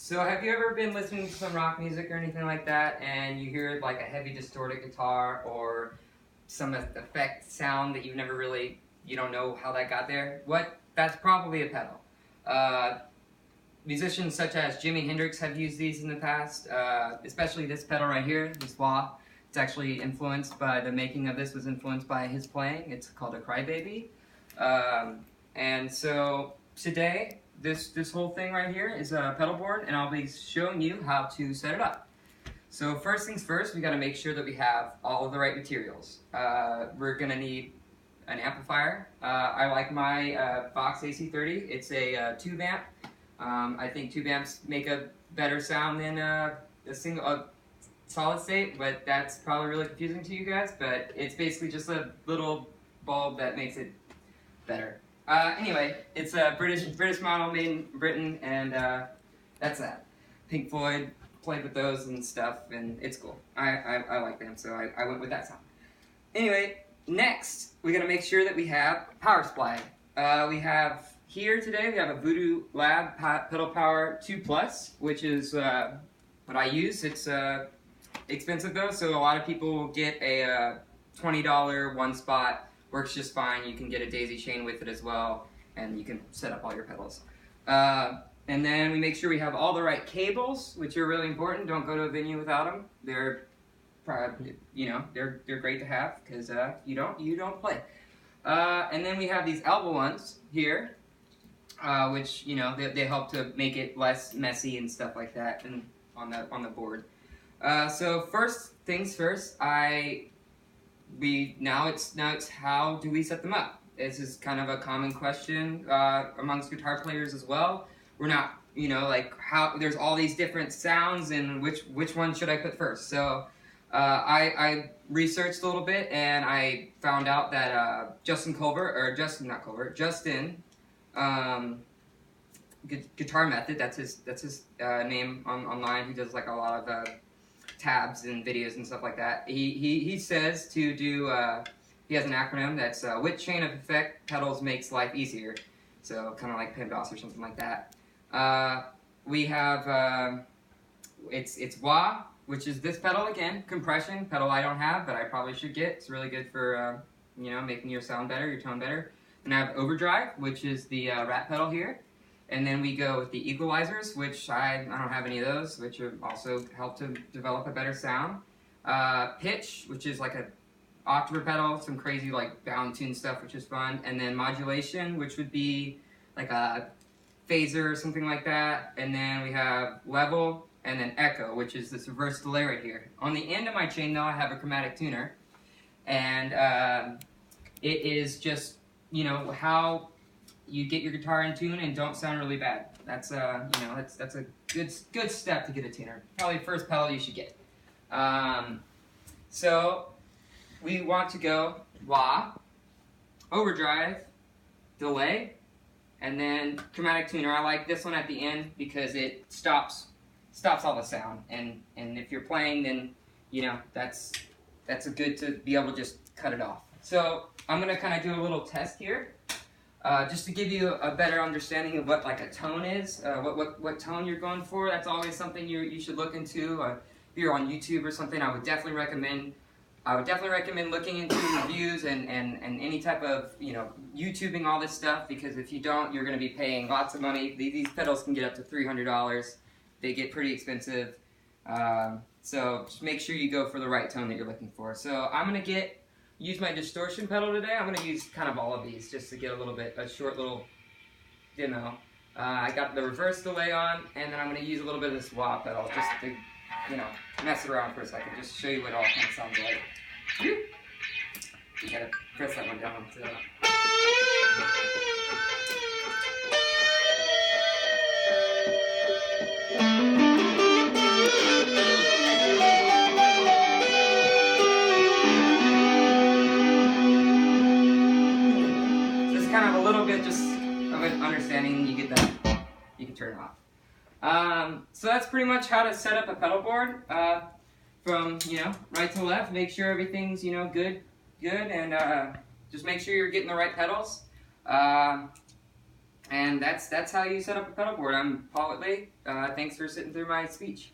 So have you ever been listening to some rock music or anything like that, and you hear like a heavy distorted guitar or some effect sound that you've never really, you don't know how that got there? That's probably a pedal. Uh, Musicians such as Jimi Hendrix have used these in the past, especially this pedal right here, this wah. It's actually influenced by, the making of this was influenced by his playing. It's called a Crybaby. And so today, this whole thing right here is a pedal board, and I'll be showing you how to set it up. So first things first, we got to make sure that we have all of the right materials. We're going to need an amplifier. I like my Vox AC30. It's a tube amp. I think tube amps make a better sound than a solid state, but that's probably really confusing to you guys. But it's basically just a little bulb that makes it better. Anyway, it's a British model made in Britain, and that's that. Pink Floyd played with those and stuff, and it's cool. I like them, so I went with that sound. Anyway, next we gotta make sure that we have power supply. We have here today we have a Voodoo Lab Pedal Power 2 Plus, which is what I use. It's expensive though, so a lot of people will get a $20 one spot. Works just fine. You can get a daisy chain with it as well, and you can set up all your pedals. And then we make sure we have all the right cables, which are really important. Don't go to a venue without them. They're, they're great to have because you don't play. And then we have these elbow ones here, which they help to make it less messy and stuff like that, and on the board. So first things first, now it's how do we set them up? This is kind of a common question amongst guitar players as well. We're not, how there's all these different sounds and which one should I put first? So I researched a little bit and I found out that Justin Guitar Method, that's his name online. He does like a lot of tabs and videos and stuff like that. He says to do, he has an acronym that's which chain of effect pedals makes life easier. So kind of like PEMDAS or something like that. We have, it's wah, which is this pedal again, compression, pedal I don't have, but I probably should get. It's really good for, making your sound better, your tone better. And I have overdrive, which is the rat pedal here. And then we go with the equalizers, which I don't have any of those, which also help to develop a better sound. Pitch, which is like a octave pedal, some crazy like bound tune stuff, which is fun. And then modulation, which would be like a phaser or something like that. And then we have level, and then echo, which is this reverse delay right here. On the end of my chain, though, I have a chromatic tuner. And it is just, how you get your guitar in tune and don't sound really bad. That's that's a good step to get a tuner. Probably first pedal you should get. So we want to go wah, overdrive, delay, and then chromatic tuner. I like this one at the end because it stops all the sound. And if you're playing, then that's a good to be able to just cut it off. So I'm gonna kind of do a little test here. Just to give you a better understanding of what like a tone is, what tone you're going for. That's always something you should look into. If you're on YouTube or something, I would definitely recommend looking into reviews and any type of YouTubing all this stuff, because if you don't, you're going to be paying lots of money. These pedals can get up to $300. They get pretty expensive. So just make sure you go for the right tone that you're looking for. So I'm going to use my distortion pedal today. I'm going to use kind of all of these just to get a short little demo. I got the reverse delay on, and then I'm going to use a little bit of this wah pedal just to, mess it around for a second, just to show you what it all kind of sounds like. You gotta press that one down. Kind of a little bit just of an understanding, you get that, you can turn it off. So that's pretty much how to set up a pedal board from right to left. Make sure everything's good, and just make sure you're getting the right pedals. And that's how you set up a pedal board. I'm Paul Whitley. Thanks for sitting through my speech.